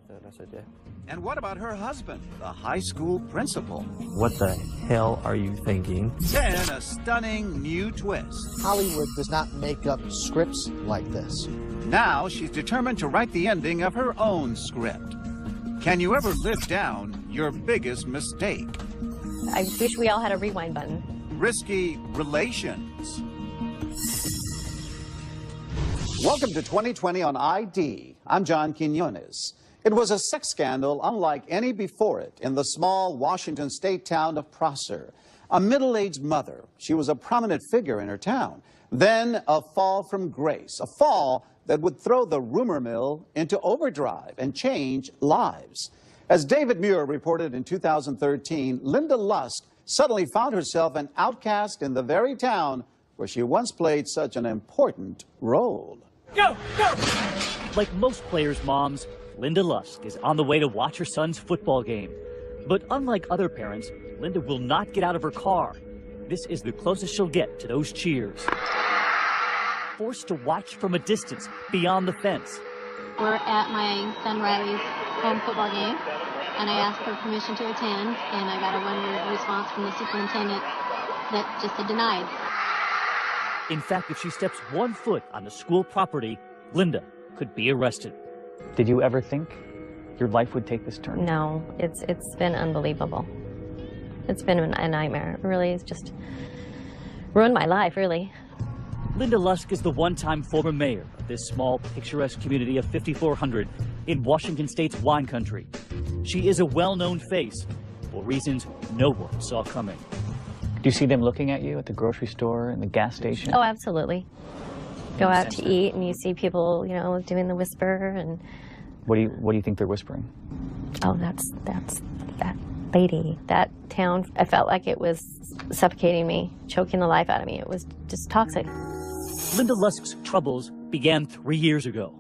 with it. And I said, yeah. And what about her husband, the high school principal? What the hell are you thinking? Then a stunning new twist. Hollywood does not make up scripts like this. Now she's determined to write the ending of her own script. Can you ever live down your biggest mistake? I wish we all had a rewind button. Risky relations. Welcome to 2020 on ID. I'm John Quinones. It was a sex scandal unlike any before it in the small Washington state town of Prosser. A middle-aged mother. She was a prominent figure in her town. Then a fall from grace. A fall that would throw the rumor mill into overdrive and change lives. As David Muir reported in 2013, Linda Lusk suddenly found herself an outcast in the very town where she once played such an important role. Go! Go! Like most players' moms, Linda Lusk is on the way to watch her son's football game. But unlike other parents, Linda will not get out of her car. This is the closest she'll get to those cheers. Forced to watch from a distance beyond the fence. We're at my son Riley's home football game, and I asked for permission to attend, and I got a one-word response from the superintendent that just said denied. In fact, if she steps 1 foot on the school property, Linda could be arrested. Did you ever think your life would take this turn? No, it's been unbelievable. It's been a nightmare. It really, it's just ruined my life, really. Linda Lusk is the one-time former mayor of this small, picturesque community of 5,400 in Washington State's wine country. She is a well-known face for reasons no one saw coming. Do you see them looking at you at the grocery store and the gas station? Oh, absolutely. Go out to eat and you see people, you know, doing the whisper and... What do you think they're whispering? Oh, that's that lady. That town, I felt like it was suffocating me, choking the life out of me. It was just toxic. Linda Lusk's troubles began 3 years ago.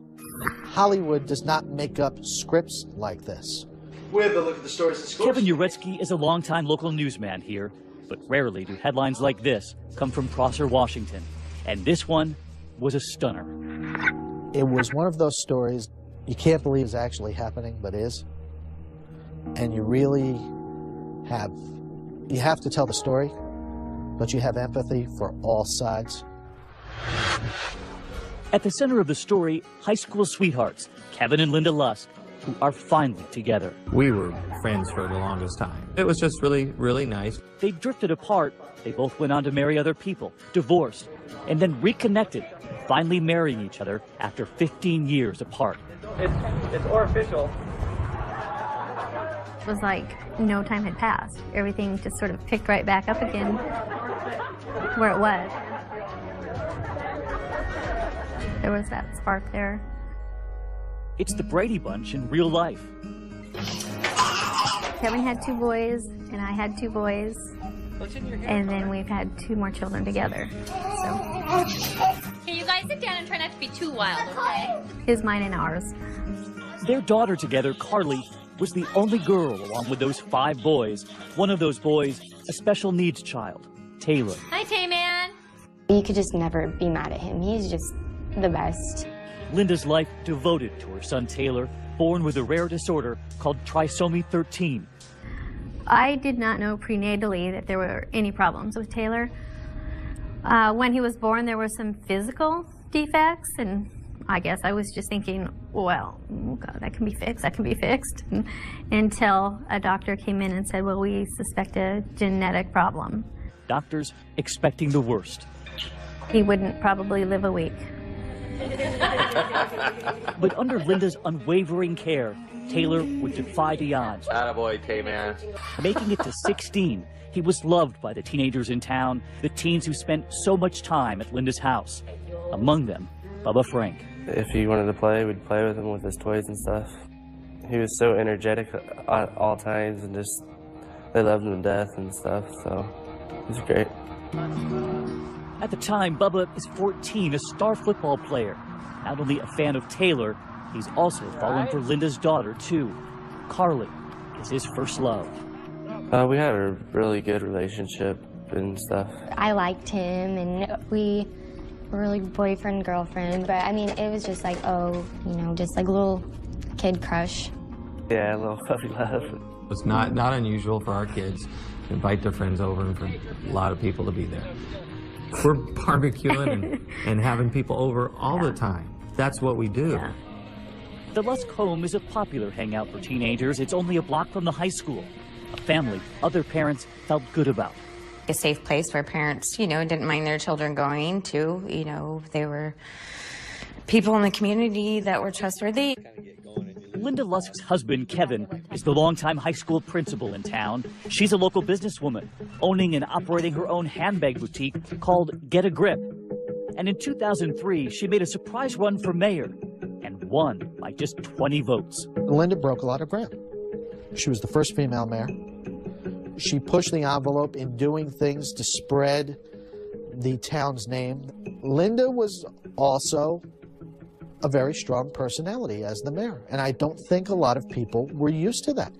Hollywood does not make up scripts like this. We have a look at the stories in schools. Kevin Uretsky is a longtime local newsman here, but rarely do headlines like this come from Prosser, Washington. And this one was a stunner. It was one of those stories you can't believe is actually happening, but is. And you really have to tell the story, but you have empathy for all sides. At the center of the story, high school sweethearts, Kevin and Linda Lusk, who are finally together. We were friends for the longest time. It was just really, really nice. They drifted apart. They both went on to marry other people, divorced, and then reconnected, finally marrying each other after 15 years apart. It's official. It was like no time had passed. Everything just sort of picked right back up again where it was. There was that spark there. It's the Brady Bunch in real life. Kevin had 2 boys, and I had 2 boys. And then we've had 2 more children together. So. Hey, you guys sit down and try not to be too wild, okay? His, mine, and ours. Their daughter together, Carly, was the only girl along with those 5 boys. One of those boys, a special needs child, Taylor. Hi, Tay-Man. You could just never be mad at him. He's just the best. Linda's life devoted to her son Taylor, born with a rare disorder called trisomy 13. I did not know prenatally that there were any problems with Taylor. When he was born, there were some physical defects, and I guess I was just thinking, well, oh God, that can be fixed, until a doctor came in and said, well, we suspect a genetic problem. Doctors expecting the worst. He wouldn't probably live a week. But under Linda's unwavering care, Taylor would defy the odds. Attaboy, Tay-Man. Making it to 16, he was loved by the teenagers in town, the teens who spent so much time at Linda's house. Among them, Bubba Frank. If he wanted to play, we'd play with him with his toys and stuff. He was so energetic at all times, and just, they loved him to death and stuff, so it was great. At the time, Bubba is 14, a star football player. Not only a fan of Taylor, he's also fallen for Linda's daughter, too. Carly is his first love. We had a really good relationship and stuff. I liked him, and we were really boyfriend, girlfriend, but I mean, it was just like, oh, you know, just like a little kid crush. Yeah, a little puppy love. It's not unusual for our kids to invite their friends over and for a lot of people to be there. We're barbecuing and having people over all the time. That's what we do. Yeah. The Lusk home is a popular hangout for teenagers. It's only a block from the high school. A family other parents felt good about. A safe place where parents, didn't mind their children going to. They were people in the community that were trustworthy. Linda Lusk's husband, Kevin, is the longtime high school principal in town. She's a local businesswoman, owning and operating her own handbag boutique called Get a Grip. And in 2003, she made a surprise run for mayor and won by just 20 votes. Linda broke a lot of ground. She was the first female mayor. She pushed the envelope in doing things to spread the town's name. Linda was also a very strong personality as the mayor, and I don't think a lot of people were used to that.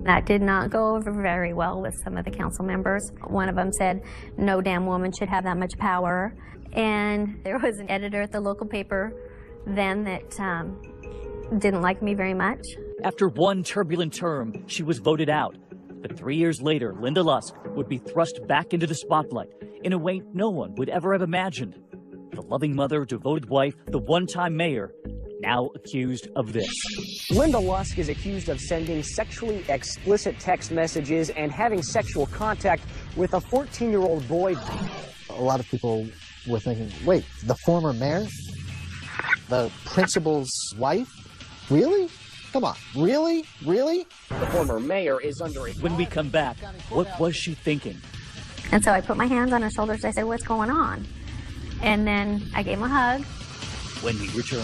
That did not go over very well with some of the council members. One of them said, no damn woman should have that much power. And there was an editor at the local paper then that didn't like me very much. After one turbulent term, she was voted out. But 3 years later, Linda Lusk would be thrust back into the spotlight in a way no one would ever have imagined. The loving mother, devoted wife, the one-time mayor, now accused of this. Linda Lusk is accused of sending sexually explicit text messages and having sexual contact with a 14-year-old boy. A lot of people were thinking, wait, the former mayor? The principal's wife? Really? Come on, really? Really? The former mayor is under a... When we come back, what was she thinking? And so I put my hands on her shoulders. I said, what's going on? And then I gave him a hug. When we return.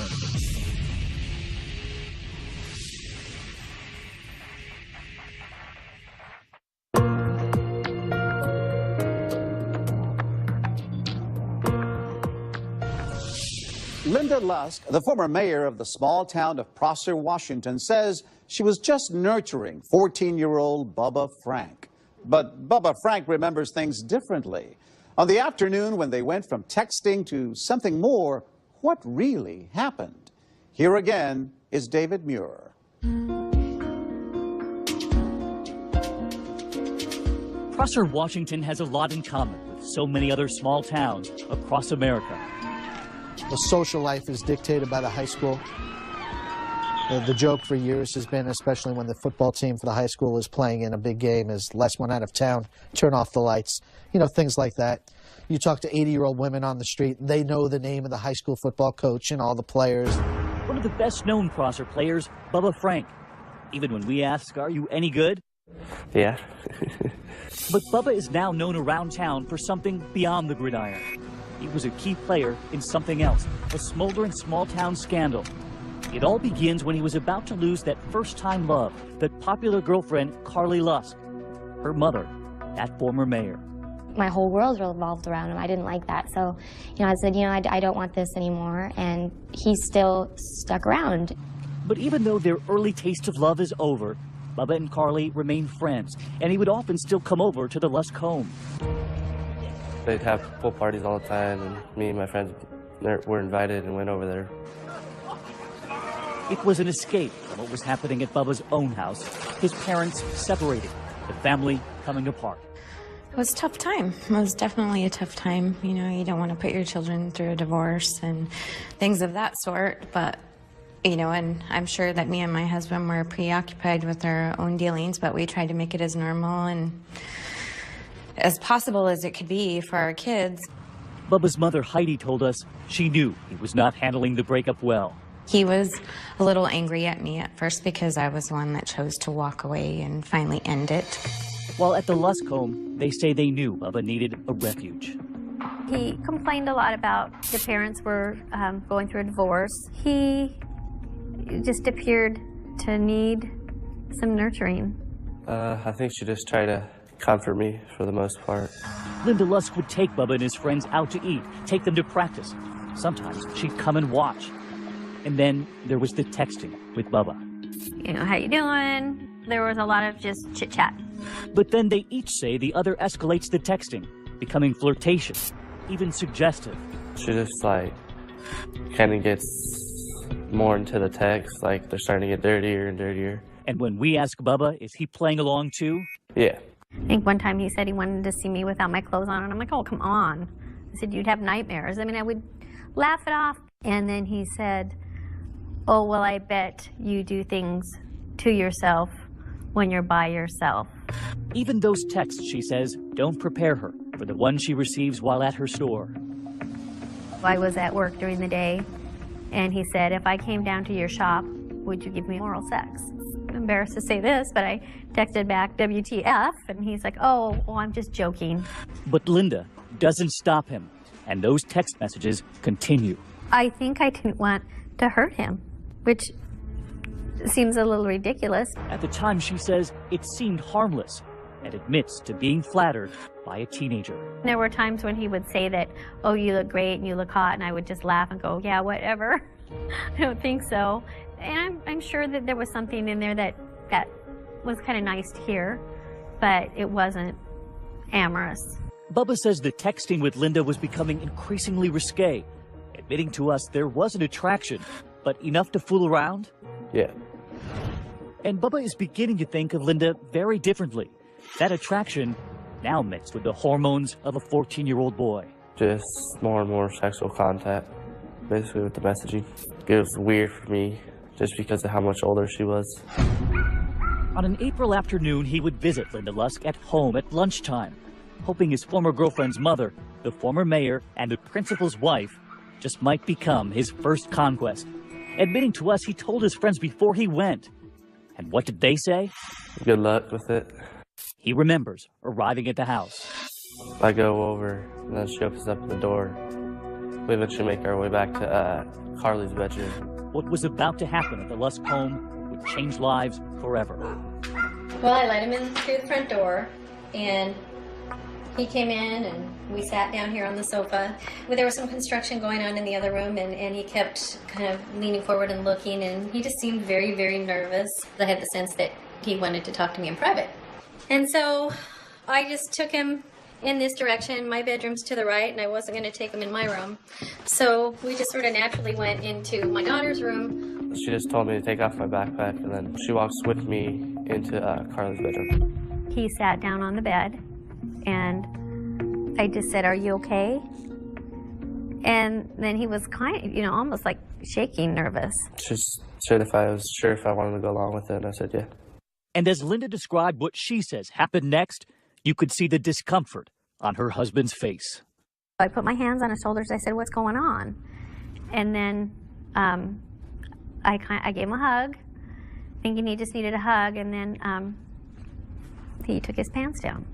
Linda Lusk, the former mayor of the small town of Prosser, Washington, says she was just nurturing 14-year-old Bubba Frank. But Bubba Frank remembers things differently. On the afternoon when they went from texting to something more, what really happened? Here again is David Muir. Prosser, Washington has a lot in common with so many other small towns across America. The social life is dictated by the high school. The joke for years has been, especially when the football team for the high school is playing in a big game, is let's one out of town, turn off the lights, things like that. You talk to 80-year-old women on the street, they know the name of the high school football coach and all the players. One of the best-known Prosser players, Bubba Frank. Even when we ask, are you any good? Yeah. But Bubba is now known around town for something beyond the gridiron. He was a key player in something else, a smoldering small-town scandal. It all begins when he was about to lose that first-time love, that popular girlfriend, Carly Lusk. Her mother, that former mayor. My whole world revolved around him. I didn't like that. So, I said, I don't want this anymore. And he still stuck around. But even though their early taste of love is over, Bubba and Carly remain friends. And he would often still come over to the Lusk home. They'd have pool parties all the time, and me and my friends were invited and went over there. It was an escape from what was happening at Bubba's own house. His parents separated, the family coming apart. It was a tough time. It was definitely a tough time. You don't want to put your children through a divorce and things of that sort. But, and I'm sure that me and my husband were preoccupied with our own dealings, but we tried to make it as normal and as possible as it could be for our kids. Bubba's mother, Heidi, told us she knew he was not handling the breakup well. He was a little angry at me at first because I was the one that chose to walk away and finally end it. While at the Lusk home, they say they knew Bubba needed a refuge. He complained a lot about the parents were going through a divorce. He just appeared to need some nurturing. I think she just tried to comfort me for the most part. Linda Lusk would take Bubba and his friends out to eat, take them to practice. Sometimes she'd come and watch. And then there was the texting with Bubba. How you doing? There was a lot of just chit-chat. But then they each say the other escalates the texting, becoming flirtatious, even suggestive. She just kind of gets more into the text, like they're starting to get dirtier and dirtier. And when we ask Bubba, is he playing along too? Yeah. I think one time he said he wanted to see me without my clothes on, and I'm like, oh, come on. I said, you'd have nightmares. I mean, I would laugh it off. And then he said, oh, well, I bet you do things to yourself when you're by yourself. Even those texts, she says, don't prepare her for the one she receives while at her store. I was at work during the day, and he said, if I came down to your shop, would you give me oral sex? I'm embarrassed to say this, but I texted back, WTF, and he's like, oh, well, I'm just joking. But Linda doesn't stop him, and those text messages continue. I think I didn't want to hurt him, which seems a little ridiculous. At the time, she says it seemed harmless and admits to being flattered by a teenager. There were times when he would say that, oh, you look great and you look hot, and I would just laugh and go, yeah, whatever. I don't think so. And I'm sure that there was something in there that was kind of nice to hear, but it wasn't amorous. Bubba says the texting with Linda was becoming increasingly risque, admitting to us there was an attraction, but enough to fool around? Yeah. And Bubba is beginning to think of Linda very differently. That attraction now mixed with the hormones of a 14-year-old boy. Just more and more sexual contact, basically with the messaging. It was weird for me just because of how much older she was. On an April afternoon, he would visit Linda Lusk at home at lunchtime, hoping his former girlfriend's mother, the former mayor, and the principal's wife just might become his first conquest. Admitting to us he told his friends before he went. And what did they say? Good luck with it. He remembers arriving at the house. I go over, and then she opens up the door. We eventually make our way back to Carly's bedroom. What was about to happen at the Lusk home would change lives forever. Well, I let him in through the front door, and he came in, and we sat down here on the sofa. Well, there was some construction going on in the other room, and he kept kind of leaning forward and looking, and he just seemed very, very nervous. I had the sense that he wanted to talk to me in private. And so I just took him in this direction. My bedroom's to the right, and I wasn't going to take him in my room. So we just sort of naturally went into my daughter's room. She just told me to take off my backpack, and then she walks with me into Carly's bedroom. He sat down on the bed, and I just said, are you okay? And then he was kind of, almost like shaking, nervous. She said if I was sure if I wanted to go along with it, and I said yeah. And as Linda described what she says happened next, you could see the discomfort on her husband's face. I put my hands on his shoulders. I said, what's going on? And then I gave him a hug, thinking he just needed a hug, and then he took his pants down.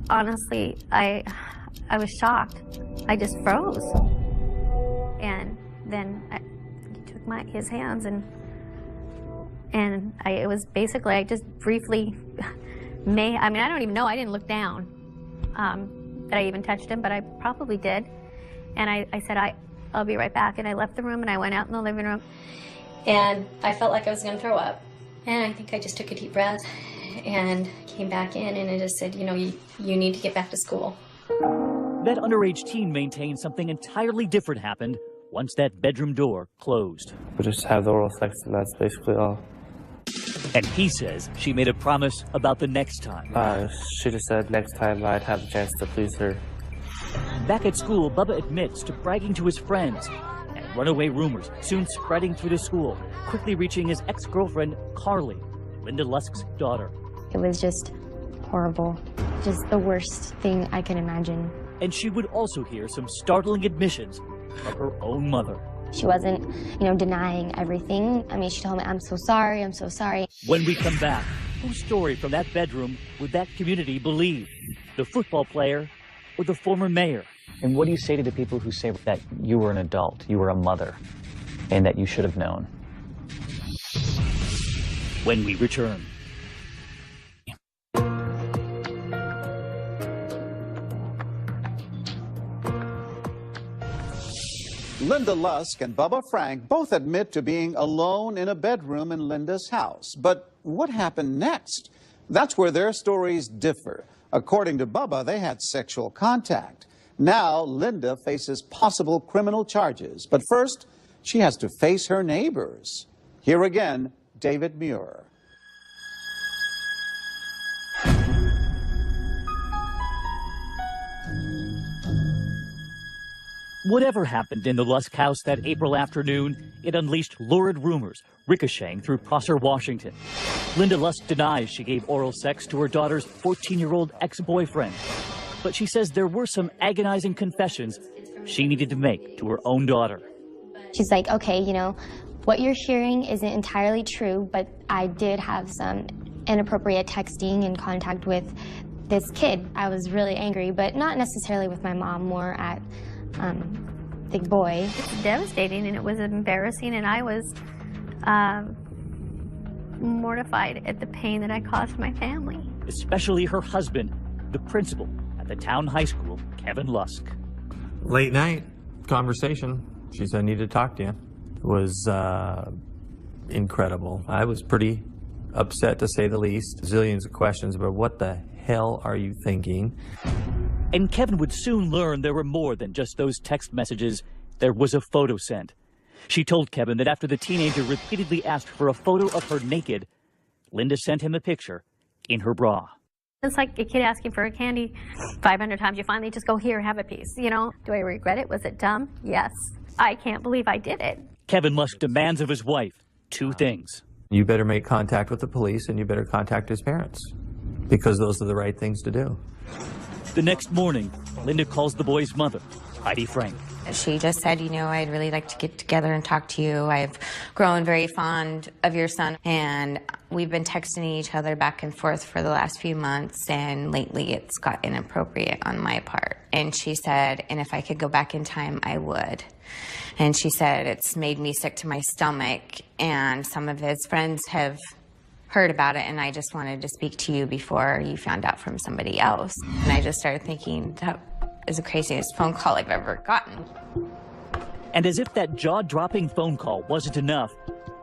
Honestly, I was shocked. I just froze. And then he took his hands, and it was basically, I just briefly I don't even know, I didn't look down that I even touched him, but I probably did. And I said, I'll be right back. And I left the room, and I went out in the living room, and I felt like I was going to throw up. And I think I just took a deep breath and came back in, and I just said, you need to get back to school. That underage teen maintained something entirely different happened once that bedroom door closed. We just have the oral sex, and that's basically all. And he says she made a promise about the next time. She just said next time I'd have the chance to please her. Back at school, Bubba admits to bragging to his friends, and runaway rumors soon spreading through the school, quickly reaching his ex-girlfriend, Carly, Linda Lusk's daughter. It was just horrible. Just the worst thing I can imagine. And she would also hear some startling admissions of her own mother. She wasn't, denying everything. I mean, she told me, I'm so sorry, I'm so sorry. When we come back, whose story from that bedroom would that community believe? The football player or the former mayor? And what do you say to the people who say that you were an adult, you were a mother, and that you should have known? When we return. Linda Lusk and Bubba Frank both admit to being alone in a bedroom in Linda's house. But what happened next? That's where their stories differ. According to Bubba, they had sexual contact. Now, Linda faces possible criminal charges. But first, she has to face her neighbors. Here again, David Muir. Whatever happened in the Lusk house that April afternoon, it unleashed lurid rumors ricocheting through Prosser, Washington. Linda Lusk denies she gave oral sex to her daughter's 14-year-old ex-boyfriend. But she says there were some agonizing confessions she needed to make to her own daughter. She's like, okay, you know, what you're hearing isn't entirely true, but I did have some inappropriate texting and contact with this kid. I was really angry, but not necessarily with my mom, more at the boy. It's devastating and it was embarrassing, and I was mortified at the pain that I caused my family. Especially her husband, the principal at the town high school, Kevin Lusk. Late night conversation. She said, I need to talk to you. It was incredible. I was pretty upset, to say the least. Zillions of questions about what the hell are you thinking? And Kevin would soon learn there were more than just those text messages. There was a photo sent. She told Kevin that after the teenager repeatedly asked for a photo of her naked, Linda sent him a picture in her bra. It's like a kid asking for a candy 500 times. You finally just go, here, have a piece. You know, do I regret it? Was it dumb? Yes. I can't believe I did it. Kevin Lusk demands of his wife two things. You better make contact with the police and you better contact his parents, because those are the right things to do. The next morning, Linda calls the boy's mother, Heidi Frank. She just said, you know, I'd really like to get together and talk to you. I've grown very fond of your son, and we've been texting each other back and forth for the last few months, and lately it's got inappropriate on my part. And she said, and if I could go back in time, I would. And she said, it's made me sick to my stomach, and some of his friends have heard about it, and I just wanted to speak to you before you found out from somebody else. And I just started thinking, that is the craziest phone call I've ever gotten. And as if that jaw-dropping phone call wasn't enough,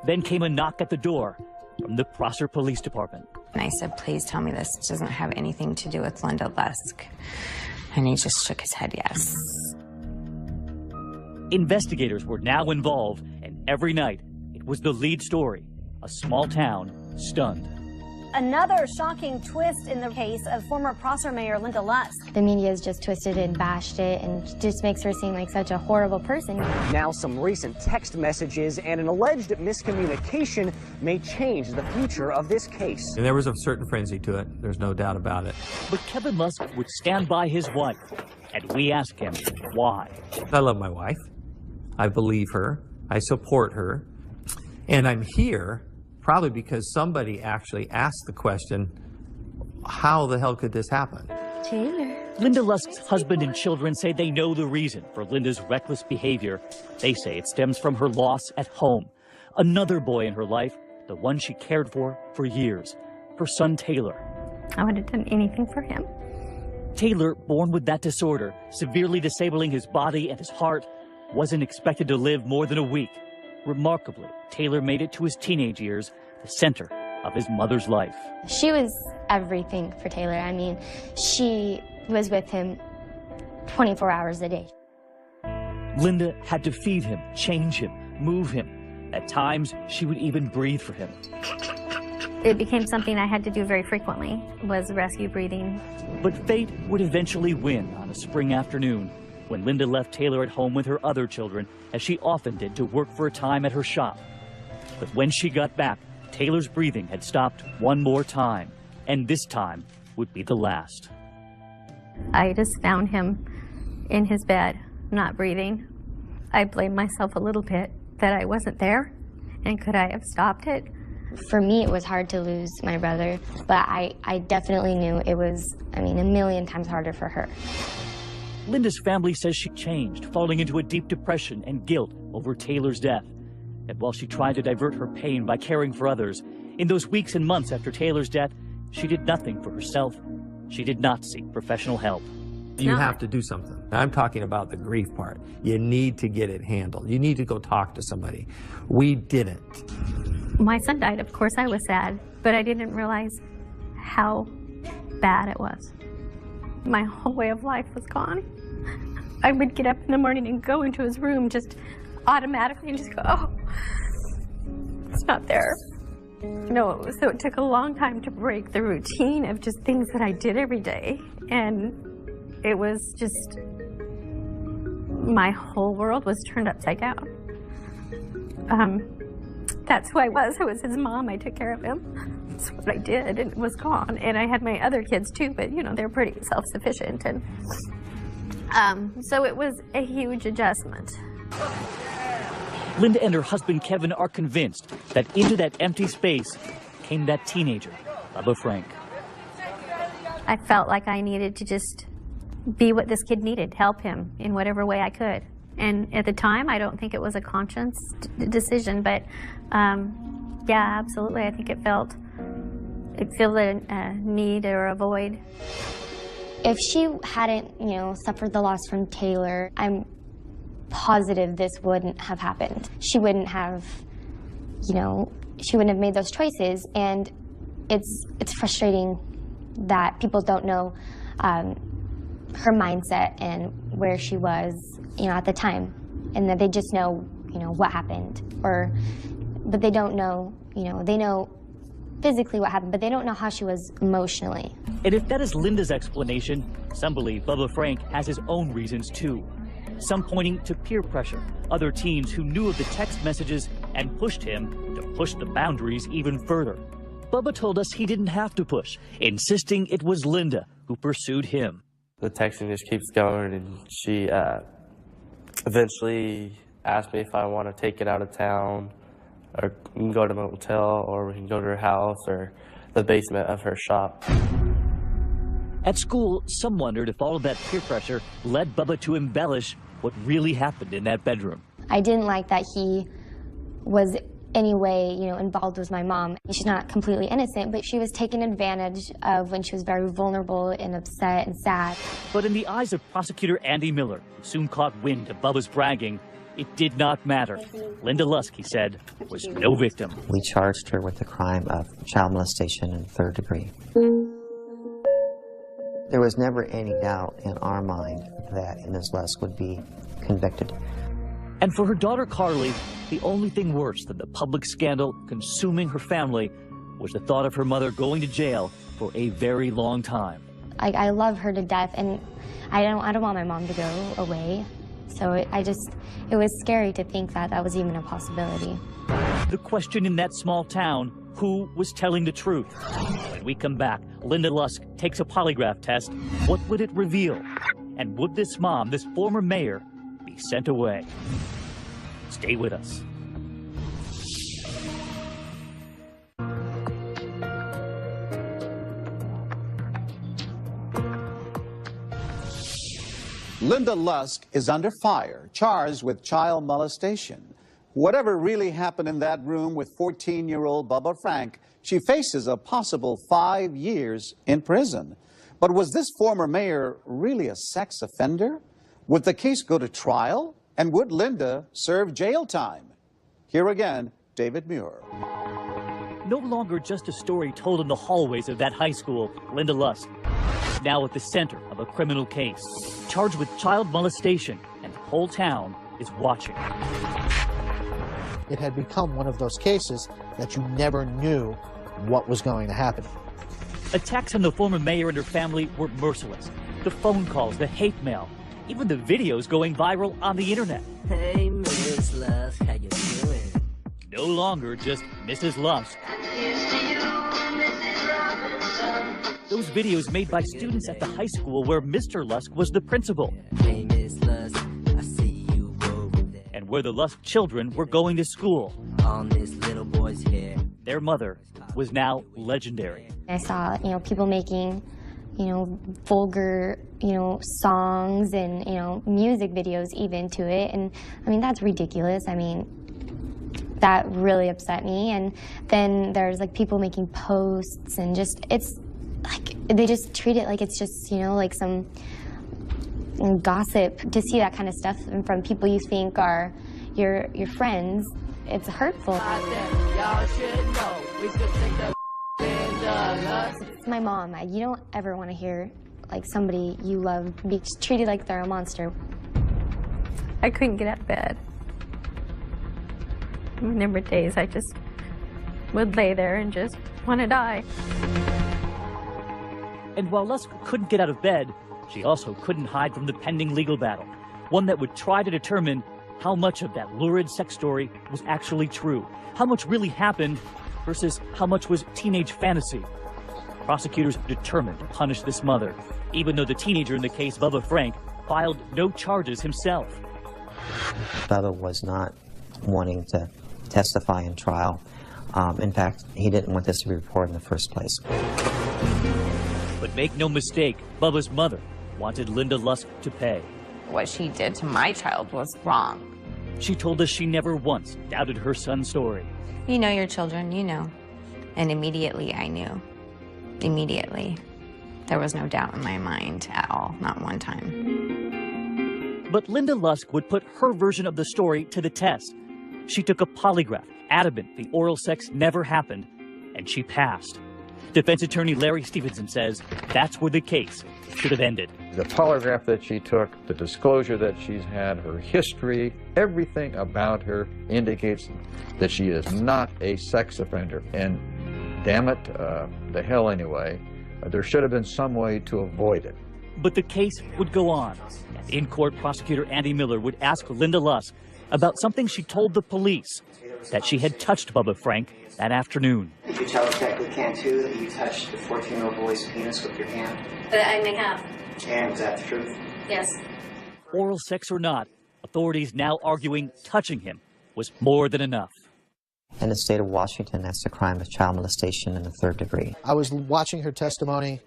then came a knock at the door from the Prosser Police Department. And I said, please tell me this doesn't have anything to do with Linda Lusk. And he just shook his head, yes. Investigators were now involved, and every night it was the lead story. A small town stunned. Another shocking twist in the case of former Prosser Mayor Linda Lusk. The media has just twisted it and bashed it and just makes her seem like such a horrible person. Now some recent text messages and an alleged miscommunication may change the future of this case. And there was a certain frenzy to it. There's no doubt about it. But Kevin Lusk would stand by his wife, and we asked him why. I love my wife. I believe her. I support her. And I'm here probably because somebody actually asked the question, how the hell could this happen? Taylor. Linda Lusk's husband and children say they know the reason for Linda's reckless behavior. They say it stems from her loss at home. Another boy in her life, the one she cared for years, her son Taylor. I would have done anything for him. Taylor, born with that disorder, severely disabling his body and his heart, wasn't expected to live more than a week. Remarkably, Taylor made it to his teenage years, the center of his mother's life. She was everything for Taylor. I mean, she was with him 24 hours a day. Linda had to feed him, change him, move him. At times, she would even breathe for him. It became something I had to do very frequently, was rescue breathing. But fate would eventually win on a spring afternoon when Linda left Taylor at home with her other children, as she often did, to work for a time at her shop. But when she got back, Taylor's breathing had stopped one more time, and this time would be the last. I just found him in his bed, not breathing. I blamed myself a little bit that I wasn't there, and could I have stopped it? For me, it was hard to lose my brother, but I definitely knew it was, I mean, a million times harder for her. Linda's family says she changed, falling into a deep depression and guilt over Taylor's death. And while she tried to divert her pain by caring for others, in those weeks and months after Taylor's death, she did nothing for herself. She did not seek professional help. You have to do something. I'm talking about the grief part. You need to get it handled. You need to go talk to somebody. We didn't. My son died, of course I was sad, but I didn't realize how bad it was. My whole way of life was gone. I would get up in the morning and go into his room just automatically just go, oh, it's not there. No, so it took a long time to break the routine of just things that I did every day. And it was just, my whole world was turned upside down. That's who I was. I was his mom. I took care of him. That's what I did, and it was gone. And I had my other kids too, but you know, they're pretty self-sufficient. And so it was a huge adjustment. Linda and her husband Kevin are convinced that into that empty space came that teenager, Bubba Frank. I felt like I needed to just be what this kid needed, help him in whatever way I could. And at the time, I don't think it was a conscious decision, but yeah, absolutely. I think it felt a need or a void. If she hadn't, you know, suffered the loss from Taylor, I'm positive this wouldn't have happened. She wouldn't have, you know, she wouldn't have made those choices. And it's frustrating that people don't know her mindset and where she was, you know, at the time, and that they just know, you know, what happened, but they don't know, you know, they know physically what happened, but they don't know how she was emotionally. And if that is Linda's explanation, some believe Bubba Frank has his own reasons too. Some pointing to peer pressure, other teens who knew of the text messages and pushed him to push the boundaries even further. Bubba told us he didn't have to push, insisting it was Linda who pursued him. The texting just keeps going, and she eventually asked me if I want to take it out of town, or we can go to a motel, or we can go to her house, or the basement of her shop. At school, some wondered if all of that peer pressure led Bubba to embellish what really happened in that bedroom. I didn't like that he was any way, you know, involved with my mom. She's not completely innocent, but she was taken advantage of when she was very vulnerable and upset and sad. But in the eyes of prosecutor Andy Miller, who soon caught wind of Bubba's bragging, it did not matter. Linda Lusk, he said, was no victim. We charged her with the crime of child molestation in 3rd degree. There was never any doubt in our mind that Ms. Lusk would be convicted. And for her daughter Carly, the only thing worse than the public scandal consuming her family was the thought of her mother going to jail for a very long time. I love her to death, and I don't want my mom to go away. So it was scary to think that that was even a possibility. The question in that small town, who was telling the truth? When we come back, Linda Lusk takes a polygraph test. What would it reveal? And would this mom, this former mayor, be sent away? Stay with us. Linda Lusk is under fire, charged with child molestation. Whatever really happened in that room with 14-year-old Bubba Frank, she faces a possible 5 years in prison. But was this former mayor really a sex offender? Would the case go to trial? And would Linda serve jail time? Here again, David Muir. No longer just a story told in the hallways of that high school, Linda Lusk, now at the center of a criminal case, charged with child molestation, and the whole town is watching. It had become one of those cases that you never knew what was going to happen. Attacks on the former mayor and her family were merciless. The phone calls, the hate mail, even the videos going viral on the internet. Hey, Mrs. Lusk, how you doing? No longer just Mrs. Lusk. Those videos made by students at the high school where Mr. Lusk was the principal. Hey, Miss Lusk, I see you over there. And where the Lusk children were going to school. On this little boy's hair. Their mother was now legendary. I saw, you know, people making, you know, vulgar, you know, songs and, you know, music videos even to it. And I mean, that's ridiculous. I mean, that really upset me. And then there's like people making posts and just, it's like, they just treat it like it's just, you know, like some gossip. To see that kind of stuff from people you think are your friends, it's hurtful. It's my mom. You don't ever want to hear like somebody you love be treated like they're a monster. I couldn't get out of bed. There were days I just would lay there and just want to die. And while Lusk couldn't get out of bed, she also couldn't hide from the pending legal battle, one that would try to determine how much of that lurid sex story was actually true, how much really happened versus how much was teenage fantasy. Prosecutors determined to punish this mother, even though the teenager in the case, Bubba Frank, filed no charges himself. Bubba was not wanting to testify in trial. In fact, he didn't want this to be reported in the first place. But make no mistake, Bubba's mother wanted Linda Lusk to pay. What she did to my child was wrong. She told us she never once doubted her son's story. You know your children, you know. And immediately I knew. Immediately. There was no doubt in my mind at all, not one time. But Linda Lusk would put her version of the story to the test. She took a polygraph, adamant the oral sex never happened, and she passed. Defense attorney Larry Stevenson says that's where the case should have ended. The polygraph that she took, the disclosure that she's had, her history, everything about her indicates that she is not a sex offender. And damn it, the hell anyway, there should have been some way to avoid it. But the case would go on. In court, prosecutor Andy Miller would ask Linda Lusk about something she told the police, that she had touched Bubba Frank that afternoon. Did you tell Detective Cantu that you touched the 14-year-old boy's penis with your hand? I may have. And is that the truth? Yes. Oral sex or not, authorities now arguing touching him was more than enough. In the state of Washington, that's the crime of child molestation in the 3rd degree. I was watching her testimony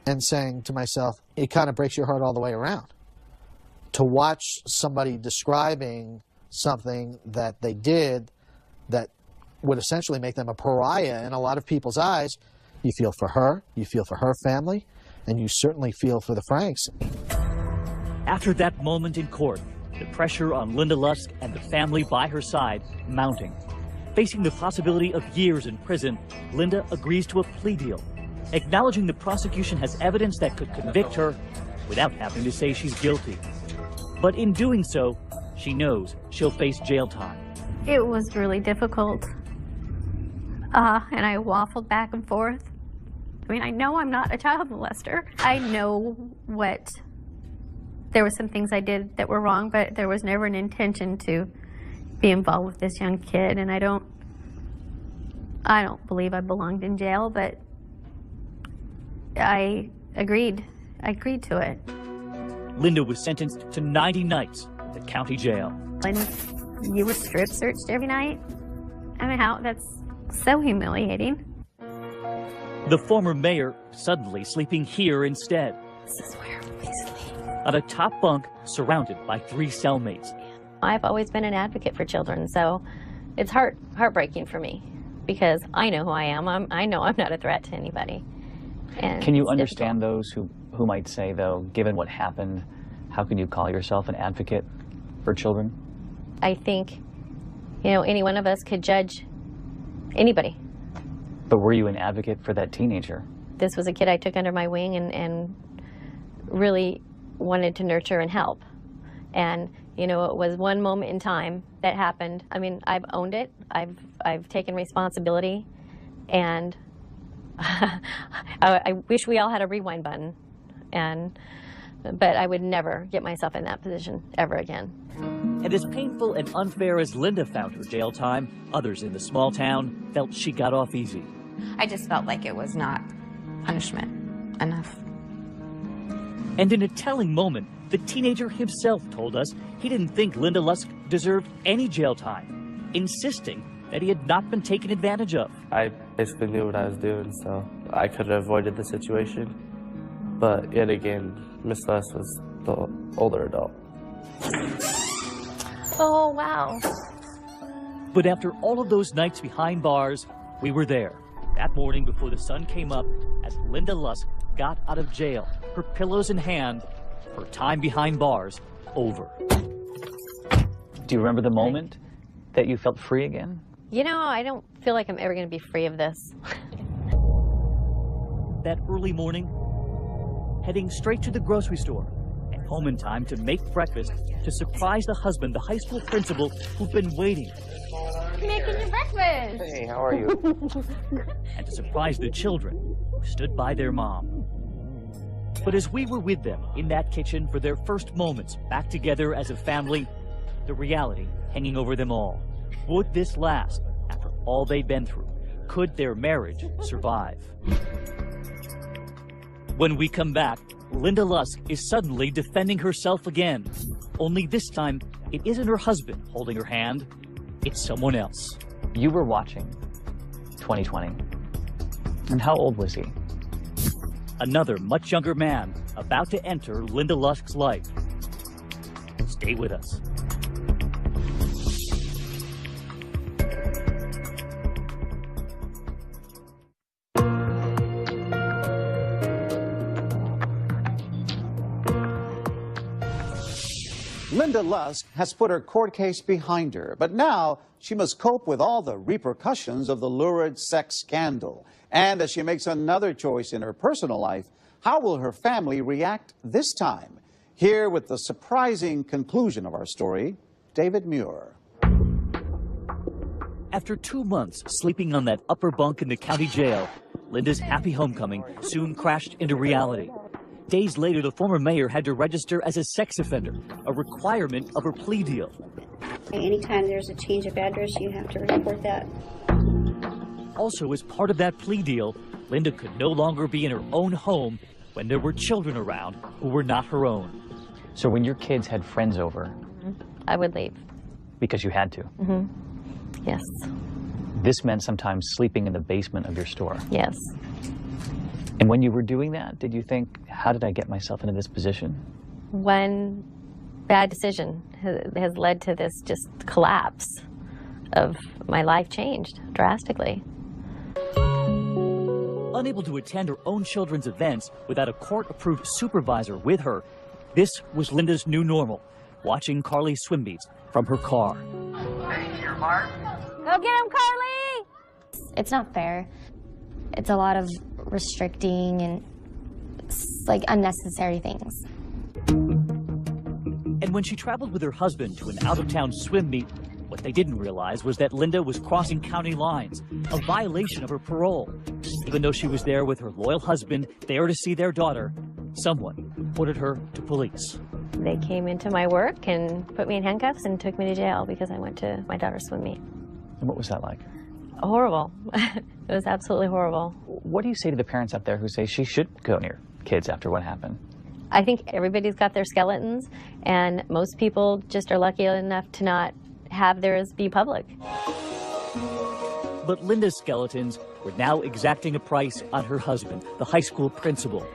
and saying to myself, it kind of breaks your heart all the way around. To watch somebody describing something that they did that would essentially make them a pariah in a lot of people's eyes, you feel for her, you feel for her family, and you certainly feel for the Franks. After that moment in court, the pressure on Linda Lusk and the family by her side mounting. Facing the possibility of years in prison, Linda agrees to a plea deal, acknowledging the prosecution has evidence that could convict her without having to say she's guilty. But in doing so, she knows she'll face jail time. It was really difficult. And I waffled back and forth. I mean, I know I'm not a child molester. I know there were some things I did that were wrong, but there was never an intention to be involved with this young kid. And I don't believe I belonged in jail, but I agreed to it. Linda was sentenced to 90 nights at the county jail. And you were strip searched every night? I mean, that's so humiliating. The former mayor suddenly sleeping here instead. This is where we sleep. On a top bunk surrounded by 3 cellmates. I've always been an advocate for children, so it's heartbreaking for me because I know who I am. I know I'm not a threat to anybody. And can you understand those who might say, though, given what happened, how can you call yourself an advocate for children? I think, any one of us could judge anybody. But were you an advocate for that teenager? This was a kid I took under my wing and really wanted to nurture and help. And, it was one moment in time that happened. I mean, I've owned it. I've taken responsibility. And I wish we all had a rewind button. But I would never get myself in that position ever again. And as painful and unfair as Linda found her jail time, others in the small town felt she got off easy. I just felt like it was not punishment enough. And in a telling moment, the teenager himself told us he didn't think Linda Lusk deserved any jail time, insisting that he had not been taken advantage of. I basically knew what I was doing, so I could have avoided the situation. But yet again, Miss Lusk was the older adult. Oh, wow. But after all of those nights behind bars, we were there. That morning before the sun came up, as Linda Lusk got out of jail, her pillows in hand, her time behind bars over. Do you remember the moment that you felt free again? I don't feel like I'm ever going to be free of this. That early morning, heading straight to the grocery store and home in time to make breakfast to surprise the husband, the high school principal, who'd been waiting. just making you breakfast. Hey, how are you? And to surprise the children, who stood by their mom. But as we were with them in that kitchen for their first moments back together as a family, the reality hanging over them all. Would this last after all they'd been through? Could their marriage survive? When we come back, Linda Lusk is suddenly defending herself again. Only this time, it isn't her husband holding her hand, it's someone else. You were watching 2020. And how old was he? Another much younger man about to enter Linda Lusk's life. Stay with us. Linda Lusk has put her court case behind her, but now she must cope with all the repercussions of the lurid sex scandal. And as she makes another choice in her personal life, how will her family react this time? Here with the surprising conclusion of our story, David Muir. After 2 months sleeping on that upper bunk in the county jail, Linda's happy homecoming soon crashed into reality. Days later, the former mayor had to register as a sex offender, a requirement of her plea deal. Anytime there's a change of address, you have to report that. Also, as part of that plea deal, Linda could no longer be in her own home when there were children around who were not her own. So when your kids had friends over... I would leave. Because you had to? Yes. This meant sometimes sleeping in the basement of your store? Yes. And when you were doing that, did you think, how did I get myself into this position? One bad decision has led to this just collapse of my life changed drastically. Unable to attend her own children's events without a court-approved supervisor with her, this was Linda's new normal, watching Carly's swim meets from her car. Go get him, Carly! It's not fair. It's a lot of restricting and like unnecessary things. And when she traveled with her husband to an out-of-town swim meet, what they didn't realize was that Linda was crossing county lines, a violation of her parole. Even though she was there with her loyal husband, there to see their daughter, someone reported her to police. They came into my work and put me in handcuffs and took me to jail because I went to my daughter's swim meet. And what was that like? Horrible. It was absolutely horrible. What do you say to the parents out there who say she should go near kids after what happened? I think everybody's got their skeletons, and most people just are lucky enough to not have theirs be public. But Linda's skeletons were now exacting a price on her husband, the high school principal.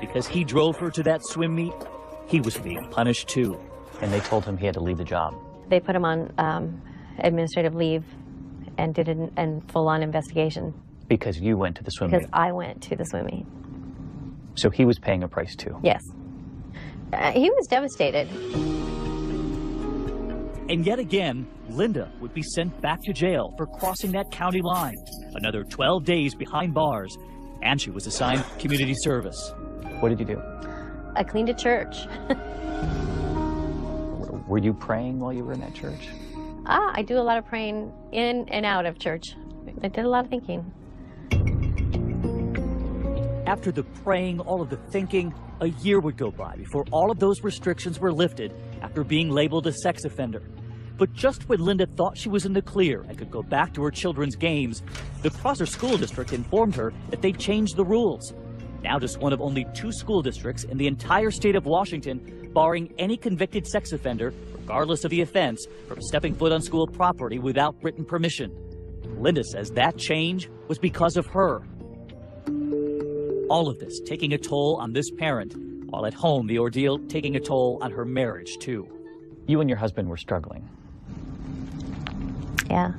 Because he drove her to that swim meet, he was being punished too. And they told him he had to leave the job. They put him on administrative leave and did a full-on investigation. Because you went to the swim meet? Because I went to the swim meet. So he was paying a price too? Yes. He was devastated. And yet again, Linda would be sent back to jail for crossing that county line. Another 12 days behind bars, and she was assigned community service. What did you do? I cleaned a church. Were you praying while you were in that church? I do a lot of praying in and out of church. I did a lot of thinking. After the praying, all of the thinking, a year would go by before all of those restrictions were lifted after being labeled a sex offender. But just when Linda thought she was in the clear and could go back to her children's games, the Prosser School District informed her that they'd changed the rules. Now just one of only 2 school districts in the entire state of Washington barring any convicted sex offender, regardless of the offense, from stepping foot on school property without written permission. Linda says that change was because of her. All of this taking a toll on this parent, while at home the ordeal taking a toll on her marriage too. You and your husband were struggling. Yeah,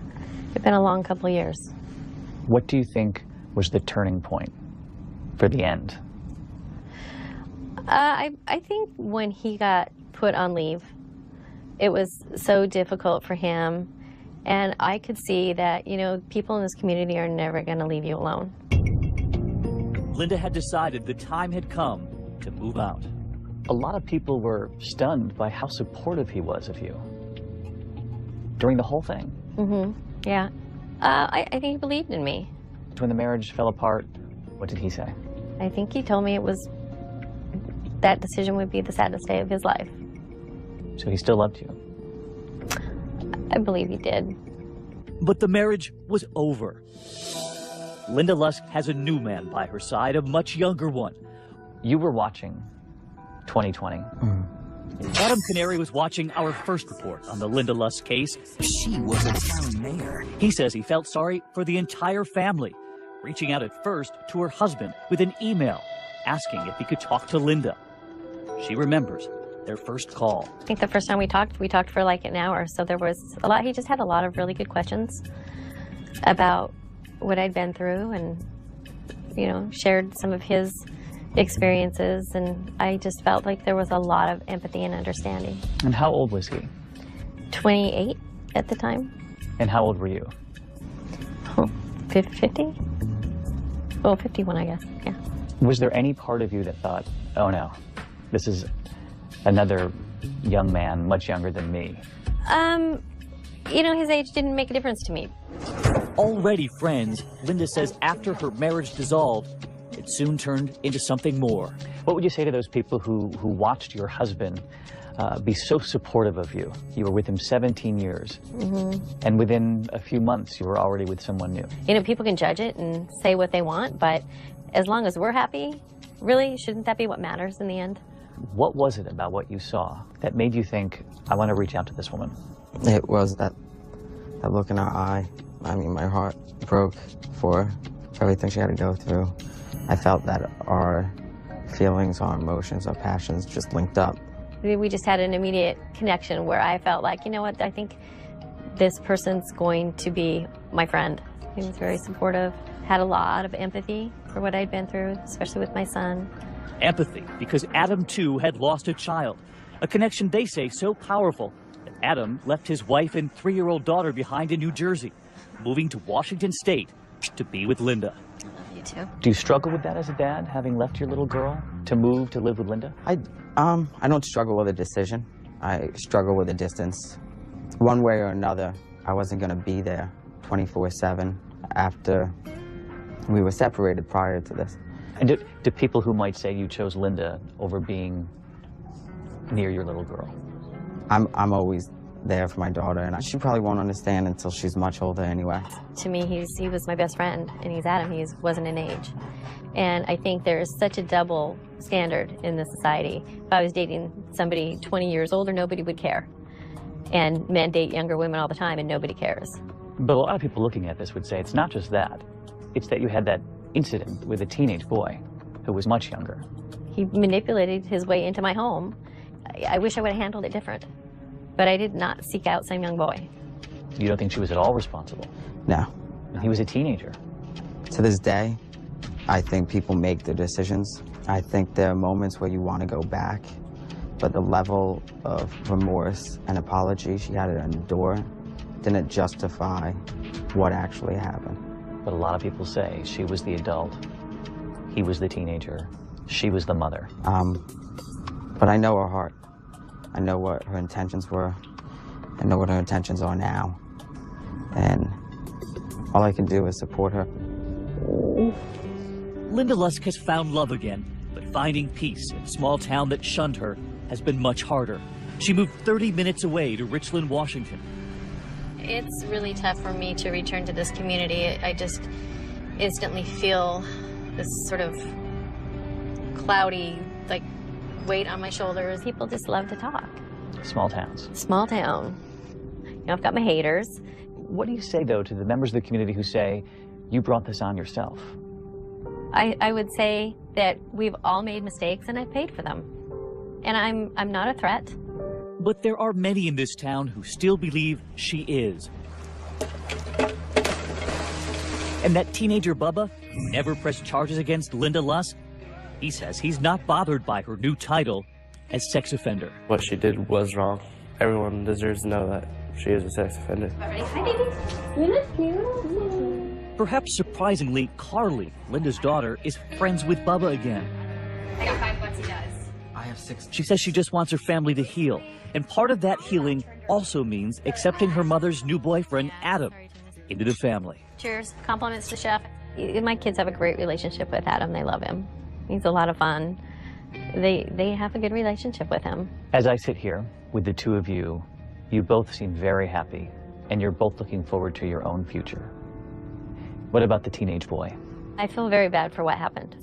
it's been a long couple of years. What do you think was the turning point for the end? I think when he got put on leave, it was so difficult for him, and I could see that, you know, people in this community are never going to leave you alone. Linda had decided the time had come to move out. A lot of people were stunned by how supportive he was of you during the whole thing. Yeah. I think he believed in me. When the marriage fell apart, what did he say? I think he told me that decision would be the saddest day of his life. So he still loved you? I believe he did. But the marriage was over. Linda Lusk has a new man by her side, a much younger one. You were watching 2020. Adam Canary was watching our first report on the Linda Lusk case. She was a town mayor. He says he felt sorry for the entire family, reaching out at first to her husband with an email asking if he could talk to Linda. She remembers their first call. I think the first time we talked for like an hour, so there was a lot. He just had a lot of really good questions about what I'd been through and, you know, shared some of his experiences, and I just felt like there was a lot of empathy and understanding. And how old was he? 28 at the time. And how old were you? 50? Well, 51, I guess, yeah. Was there any part of you that thought, oh no, this is another young man, much younger than me? You know, his age didn't make a difference to me. Already friends, Linda says after her marriage dissolved, it soon turned into something more. What would you say to those people who watched your husband be so supportive of you? You were with him 17 years, and within a few months, you were already with someone new. You know, people can judge it and say what they want, but as long as we're happy, really, shouldn't that be what matters in the end? What was it about what you saw that made you think, I want to reach out to this woman? It was that look in her eye. I mean, my heart broke for everything she had to go through. I felt that our feelings, our emotions, our passions just linked up. We just had an immediate connection where I felt like, you know what, I think this person's going to be my friend. He was very supportive, had a lot of empathy for what I'd been through, especially with my son. Empathy, because Adam, too, had lost a child. A connection they say so powerful that Adam left his wife and 3-year-old daughter behind in New Jersey, moving to Washington State to be with Linda. You too. Do you struggle with that as a dad, having left your little girl to move to live with Linda? I don't struggle with a decision. I struggle with a distance. One way or another, I wasn't going to be there 24/7 after we were separated prior to this. And do people who might say you chose Linda over being near your little girl? I'm always there for my daughter, and she probably won't understand until she's much older anyway. To me, he was my best friend, and he's Adam. He wasn't an age. And I think there is such a double standard in this society. If I was dating somebody 20 years older, nobody would care. And men date younger women all the time, and nobody cares. But a lot of people looking at this would say it's not just that. It's that you had that incident with a teenage boy who was much younger. He manipulated his way into my home. I wish I would have handled it different. But I did not seek out some young boy. You don't think she was at all responsible? No. He was a teenager. To this day, I think people make their decisions. I think there are moments where you want to go back, but the level of remorse and apology she had to endure didn't justify what actually happened. But a lot of people say she was the adult, he was the teenager, she was the mother. But I know her heart. I know what her intentions were. I know what her intentions are now. And all I can do is support her. Linda Lusk has found love again, but finding peace in a small town that shunned her has been much harder. She moved 30 minutes away to Richland, Washington. It's really tough for me to return to this community. I just instantly feel this sort of cloudy, like, weight on my shoulders. People just love to talk. Small towns. Small town. You know, I've got my haters. What do you say, though, to the members of the community who say, you brought this on yourself? I would say that we've all made mistakes, and I've paid for them. And I'm not a threat. But there are many in this town who still believe she is. And that teenager Bubba, who never pressed charges against Linda Lusk, he says he's not bothered by her new title as sex offender. What she did was wrong. Everyone deserves to know that she is a sex offender. Hi, baby. You look cute. Perhaps surprisingly, Carly, Linda's daughter, is friends with Bubba again. I got $5 he does. I have 6. She says she just wants her family to heal. And part of that healing also means accepting her mother's new boyfriend, Adam. into the family. Cheers. Compliments to Chef. My kids have a great relationship with Adam. They love him. He's a lot of fun. They have a good relationship with him. As I sit here with the two of you, you both seem very happy, and you're both looking forward to your own future. What about the teenage boy? I feel very bad for what happened,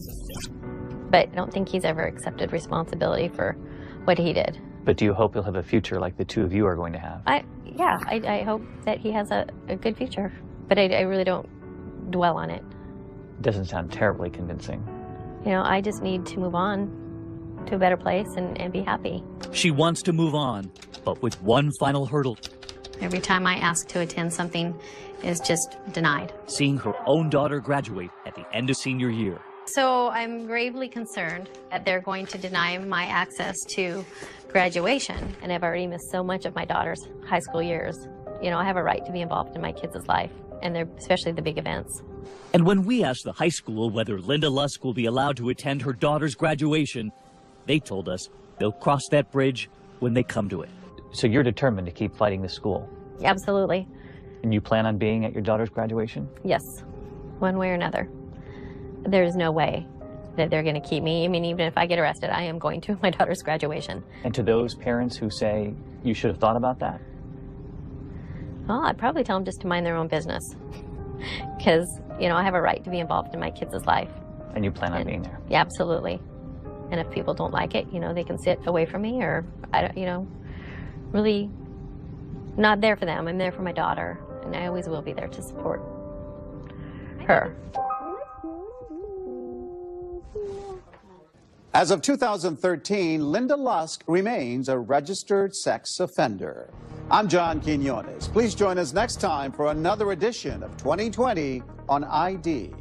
but I don't think he's ever accepted responsibility for what he did. But do you hope he'll have a future like the two of you are going to have? I hope that he has a good future, but I really don't dwell on it. Doesn't sound terribly convincing. You know, I just need to move on to a better place and be happy. She wants to move on, but with one final hurdle. Every time I ask to attend something is just denied. Seeing her own daughter graduate at the end of senior year. So I'm gravely concerned that they're going to deny my access to graduation. And I've already missed so much of my daughter's high school years. You know, I have a right to be involved in my kids' life, and especially the big events. And when we asked the high school whether Linda Lusk will be allowed to attend her daughter's graduation, they told us they'll cross that bridge when they come to it. So you're determined to keep fighting the school? Absolutely. And you plan on being at your daughter's graduation? Yes, one way or another. There's no way that they're going to keep me. I mean, even if I get arrested, I am going to my daughter's graduation. And to those parents who say you should have thought about that? Well, I'd probably tell them just to mind their own business. Because, you know, I have a right to be involved in my kids' life. And you plan on being there? Yeah, absolutely. And if people don't like it, you know, they can sit away from me, or, you know, really not there for them. I'm there for my daughter, and I always will be there to support her. As of 2013, Linda Lusk remains a registered sex offender. I'm John Quinones. Please join us next time for another edition of 2020 on ID.